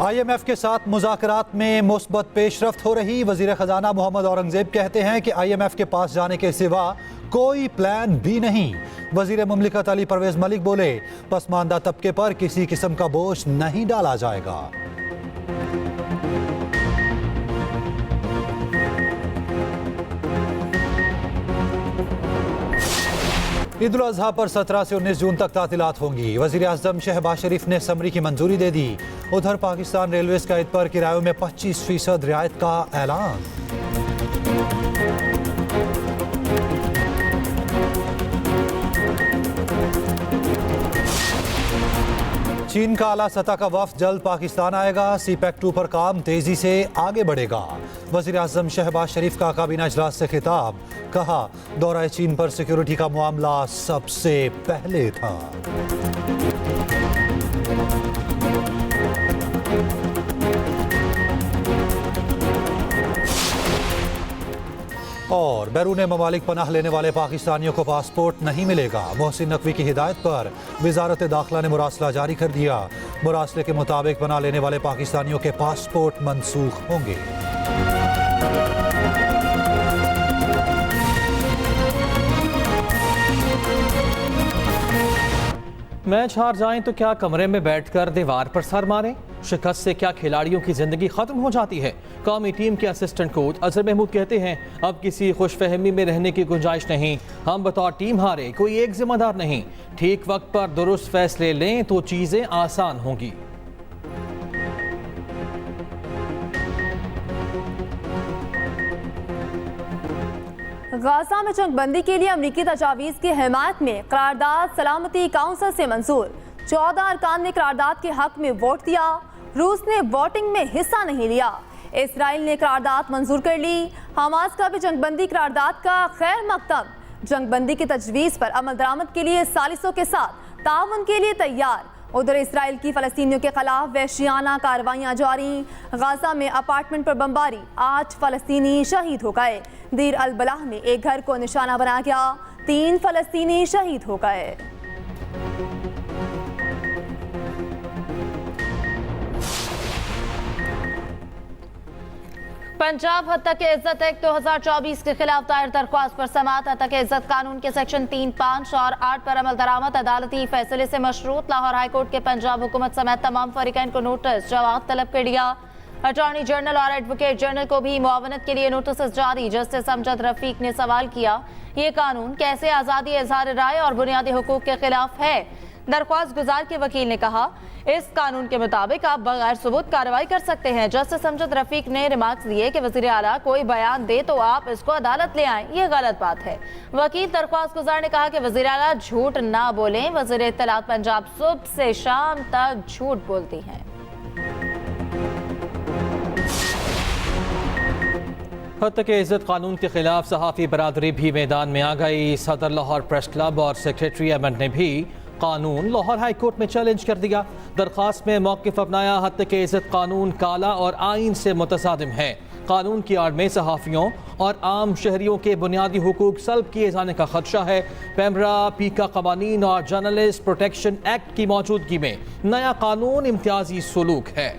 IMF के साथ मुज़ाकरात में मुस्बत पेशरफ्त हो रही। वज़ीर ख़जाना मोहम्मद औरंगज़ेब कहते हैं कि IMF के पास जाने के सिवा कोई प्लान भी नहीं। वज़ीर मुमलिकत अली परवेज़ मलिक बोले, पसमानदा तबके पर किसी किस्म का बोझ नहीं डाला जाएगा। ईद उल अज़हा पर 17 से 19 जून तक तातीलात होंगी। वज़ीर आज़म शहबाज शरीफ ने समरी की मंजूरी दे दी। उधर पाकिस्तान रेलवेज़ का ईद पर किरायों में 25% रियायत का ऐलान। चीन का आला सतह का वफ्द जल्द पाकिस्तान आएगा। CPEC-2 पर काम तेजी से आगे बढ़ेगा। वज़ीर आज़म शहबाज शरीफ का काबीना इजलास से खिताब, कहा दौरा चीन पर सिक्योरिटी का मामला सबसे पहले था। और बैरून ममालिक पनाह लेने वाले पाकिस्तानियों को पासपोर्ट नहीं मिलेगा। मोहसिन नकवी की हिदायत पर वजारत दाखिला ने मुरासला जारी कर दिया। मुरासले के मुताबिक पनाह लेने वाले पाकिस्तानियों के पासपोर्ट मनसूख होंगे। मैच हार जाएं तो क्या कमरे में बैठकर दीवार पर सर मारें? शिकस्त से क्या खिलाड़ियों की जिंदगी खत्म हो जाती है? कौमी टीम के असिस्टेंट कोच अजहर महमूद कहते हैं, अब किसी खुशफहमी में रहने की गुंजाइश नहीं। हम बतौर टीम हारे, कोई एक जिम्मेदार नहीं। ठीक वक्त पर दुरुस्त फैसले लें तो चीजें आसान होंगी। गाजा में जंगबंदी के लिए अमरीकी तजावीज़ की हिमायत में करारदाद सलामती काउंसिल से मंजूर। 14 अरकान ने करारदाद के हक में वोट दिया। रूस ने वोटिंग में हिस्सा नहीं लिया। इसराइल ने करारदाद मंजूर कर ली। हमास का भी जंगबंदी करारदाद का खैर मकतब। जंगबंदी की तजवीज़ पर अमल दरामद के लिए सालिसों के साथ ताउन के लिए तैयार। उधर इसराइल की फ़लस्तीनियों के खिलाफ वहशियाना कार्रवाइयाँ जारी। गाजा में अपार्टमेंट पर बमबारी, 8 फ़लस्तीनी शहीद हो गए। दीर अल बलाह में एक घर को निशाना बनाया गया, 3 फ़लस्तीनी शहीद हो गए। पंजाब हद तक इज्जत एक्ट 2024 के खिलाफ दायर दरख्वास्त पर समाअत। हद तक इज्जत कानून के सेक्शन 3, 5 और 8 पर अमल दरामद। अदालती फैसले से मशरूत लाहौर हाईकोर्ट के पंजाब हुकूमत समेत तमाम फरीकैन को नोटिस जवाब तलब कर लिया। अटॉर्नी जनरल और एडवोकेट जनरल को भी मुआवनत के लिए नोटिस जारी। जस्टिस अमजद रफीक ने सवाल किया, ये कानून कैसे आज़ादी इज़हार राय और बुनियादी हुकूक के खिलाफ है? दरख्वास्त गुजार के वकील ने कहा, इस कानून के मुताबिक आप बगैर सबूत कार्रवाई कर सकते हैं। जस्टिस अमजद रफीक ने रिमार्क्स दिए कि वज़ीर आला कोई बयान दे तो आप इसको अदालत ले आएं, ये गलत बात है। वकील दरख्वास्त गुजार ने कहा कि वज़ीर आला झूठ ना बोलें। वज़ीर इत्तलात पंजाब सुबह से शाम तक झूठ बोलती हैं। हद तक इज्जत कानून के खिलाफ सहाफ़ी बरादरी भी मैदान में आ गई। सदर लाहौर प्रेस क्लब और सेक्रेटरी अहमद ने भी कानून लाहौर हाई कोर्ट में चैलेंज कर दिया। दरख्वास्त में मौक़िफ़ अपनाया, हद तक इज्जत कानून काला और आइन से मुतसादिम है। कानून की आड़ में सहाफ़ियों और आम शहरियों के बुनियादी हुकूक सल्ब किए जाने का खदशा है। पैमरा, पीका कवानीन और जर्नलिस्ट प्रोटेक्शन एक्ट की मौजूदगी में नया कानून इम्तियाजी सलूक है।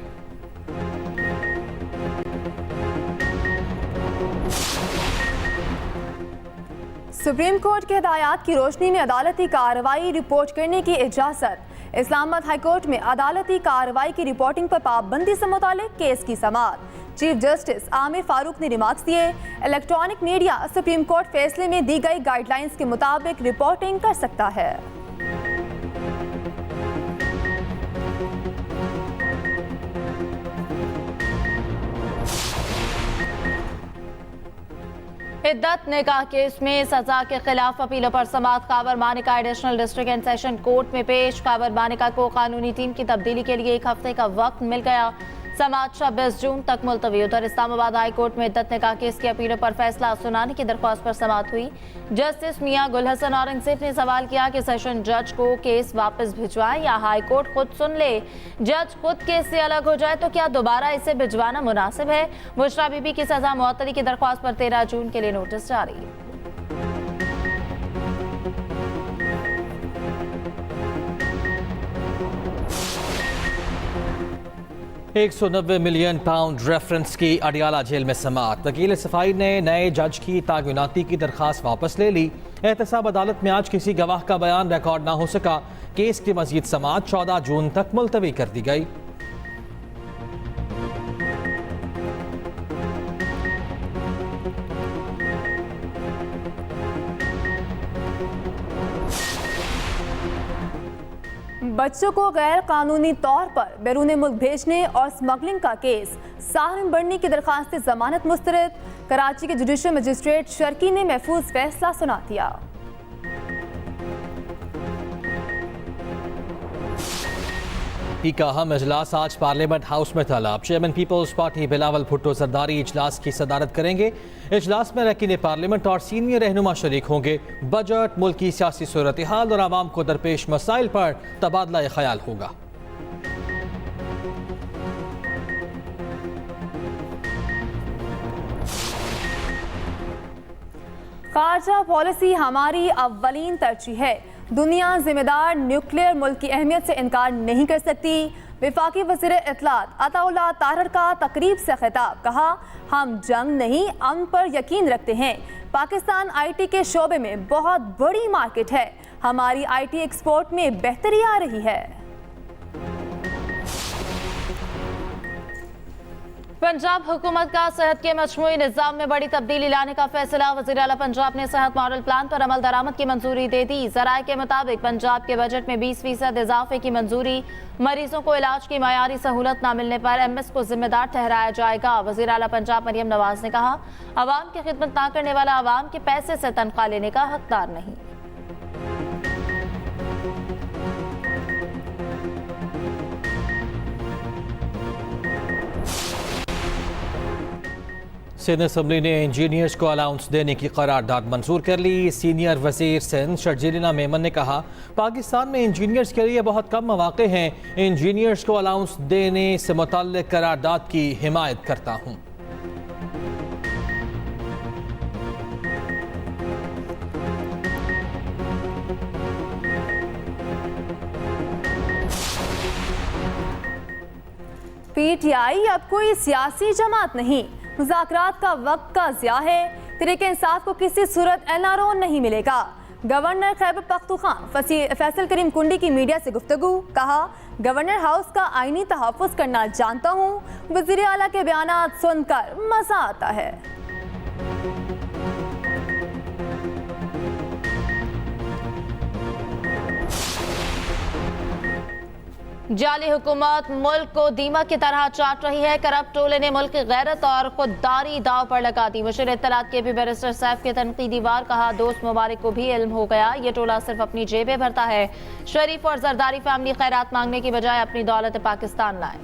सुप्रीम कोर्ट के हिदायत की रोशनी में अदालती कार्रवाई रिपोर्ट करने की इजाज़त। इस्लामाबाद हाई कोर्ट में अदालती कार्रवाई की रिपोर्टिंग पर पाबंदी से मुताल्लिक केस की समाअत। चीफ जस्टिस आमिर फारूक ने रिमार्क्स दिए, इलेक्ट्रॉनिक मीडिया सुप्रीम कोर्ट फैसले में दी गई गाइडलाइंस के मुताबिक रिपोर्टिंग कर सकता है। इद्दत निकाह केस में सजा के खिलाफ अपीलों पर समाअत। कावर मानिका additional district and session court में पेश। कावर मानिका को कानूनी टीम की तब्दीली के लिए 1 हफ्ते का वक्त मिल गया। समाअत 26 जून तक मुलतवी। उधर इस्लामाबाद हाई कोर्ट में इद्दत निकाह केस की अपीलों पर फैसला सुनाने की दरख्वास्त पर समाअत हुई। जस्टिस मियां गुल हसन औरंगजेब ने सवाल किया कि सेशन जज को केस वापस भिजवाएं या हाई कोर्ट खुद सुन ले। जज खुद केस से अलग हो जाए तो क्या दोबारा इसे भिजवाना मुनासिब है? बुशरा बीबी की सजा मुअत्तली की दरख्वास्त पर 13 जून के लिए नोटिस जारी। £190 मिलियन रेफरेंस की अडियाला जेल में समाअत। वकील सफाई ने नए जज की तायुनाती की दरखास्त वापस ले ली। एहतसाब अदालत में आज किसी गवाह का बयान रिकॉर्ड ना हो सका। केस की मजीद समाअत 14 जून तक मुलतवी कर दी गई। बच्चों को गैर कानूनी तौर पर बैरून मुल्क भेजने और स्मगलिंग का केस, साहिम बढ़ने की दरखास्त जमानत मुस्तरद। कराची के जुडिशल मजिस्ट्रेट शर्की ने महफूज फैसला सुना दिया। का अहम इजलास आज पार्लियामेंट हाउस में तलब। Chairman people's party Bilawal Bhutto Zardari इजलास की सदारत करेंगे। इजलास में रकीन पार्लियामेंट और सीनियर रहनुमा शरीक होंगे। बजट, मुल्क की सियासी सूरत हाल और आवाम को दरपेश मसाइल पर तबादला ख्याल होगा। खारजा पॉलिसी हमारी अव्वलीन तरजीह है। दुनिया जिम्मेदार न्यूक्लियर मुल्क की अहमियत से इनकार नहीं कर सकती। वफाकी वज़ीर इत्तलात अताउल्लाह ताहर का तकरीब से खिताब, कहा हम जंग नहीं अमन पर यकीन रखते हैं। पाकिस्तान IT के शोबे में बहुत बड़ी मार्केट है। हमारी IT एक्सपोर्ट में बेहतरी आ रही है। पंजाब हुकूमत का सेहत के मजमूई निज़ाम में बड़ी तब्दीली लाने का फैसला। वज़ीर आला पंजाब ने सेहत मॉडल प्लान पर अमल दरामद की मंजूरी दे दी। ज़राए के मुताबिक पंजाब के बजट में 20% इजाफे की मंजूरी। मरीजों को इलाज की मयारी सहूलत न मिलने पर MS को जिम्मेदार ठहराया जाएगा। वज़ीर आला पंजाब मरियम नवाज ने कहा, अवाम की खिदमत न करने वाला अवाम के पैसे से तनख्वाह लेने का हकदार नहीं। सिंध असम्बली ने इंजीनियर्स को अलाउंस देने की करारदाद मंजूर कर ली। सीनियर वजीर सिंध शर्जीलिना मेमन ने कहा, पाकिस्तान में इंजीनियर्स के लिए बहुत कम मौके हैं। इंजीनियर्स को अलाउंस देने से मुतल्लिक करारदाद की हिमायत करता हूँ। PTI अब कोई सियासी जमात नहीं। मुज़ाकरात का वक्त का ज़िया है। तहरीक इंसाफ को किसी सूरत NRO नहीं मिलेगा। गवर्नर खैबर पख्तूनख्वा फैसल करीम कुंडी की मीडिया से गुफ्तगू, कहा गवर्नर हाउस का आईनी तहफ़्फ़ुज़ करना जानता हूँ। वज़ीर आला के बयानात सुनकर मज़ा आता है। जाली हुकूमत मुल्क को दीमक की तरह चाट रही है। करप्ट टोले ने मुल्क की गैरत और खुददारी दाव पर लगा दी। मुशीर इत्तलात के भी बैरिस्टर सैफ के तनकीदी वार, कहा दोस्त मुबारक को भी इल्म हो गया, ये टोला सिर्फ अपनी जेबें भरता है। शरीफ और जरदारी फैमिली खैरात मांगने की बजाय अपनी दौलत पाकिस्तान लाए।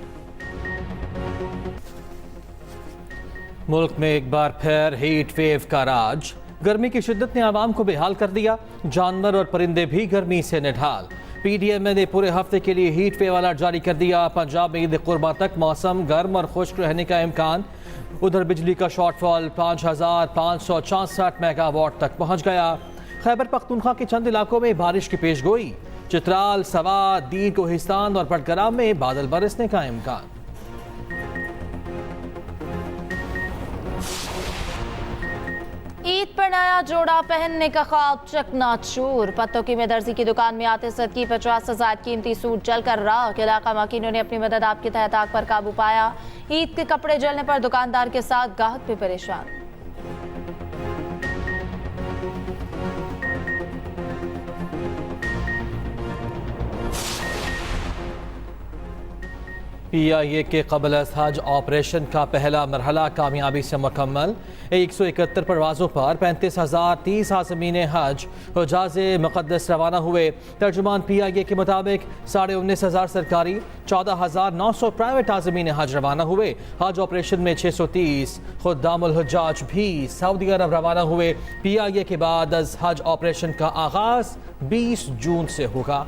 मुल्क में एक बार फिर हीट वेव का राज। गर्मी की शिद्दत ने आवाम को बेहाल कर दिया। जानवर और परिंदे भी गर्मी से निढाल। PDM ने पूरे हफ्ते के लिए हीट वेव अलर्ट जारी कर दिया। पंजाब में ईद कुर्बा तक मौसम गर्म और खुश्क रहने का इम्कान। उधर बिजली का शॉर्टफॉल 5564 मेगावाट तक पहुंच गया। खैबर पख्तूनख्वा के चंद इलाकों में बारिश की पेशगोई। चित्राल, सवात, दीन, कोहिस्तान और बडगाम में बादल बरसने का इम्कान। ईद पर नया जोड़ा पहनने का ख्वाब चकनाचूर। पत्तों की दर्जी की दुकान में आते सद की 50,000 कीमती सूट जलकर राख। इलाका माकिनों ने अपनी मदद आपके तहत आग पर काबू पाया। ईद के कपड़े जलने पर दुकानदार के साथ गाहक भी परेशान। PIA के कबल हज ऑपरेशन का पहला मरहला कामयाबी से मुकम्मल। 171 परवाज़ों पर 35,030 आज़मीन हज हुजाज मुक़द्दस रवाना हुए। तर्जुमान PIA के मुताबिक 19,500 सरकारी, 14,900 प्राइवेट आज़मीन हज रवाना हुए। हज ऑपरेशन में 630 खुद्दामुल हुज्जाज भी सऊदी अरब रवाना हुए। PIA के बाद हज ऑपरेशन का आगाज़ 20 जून से होगा।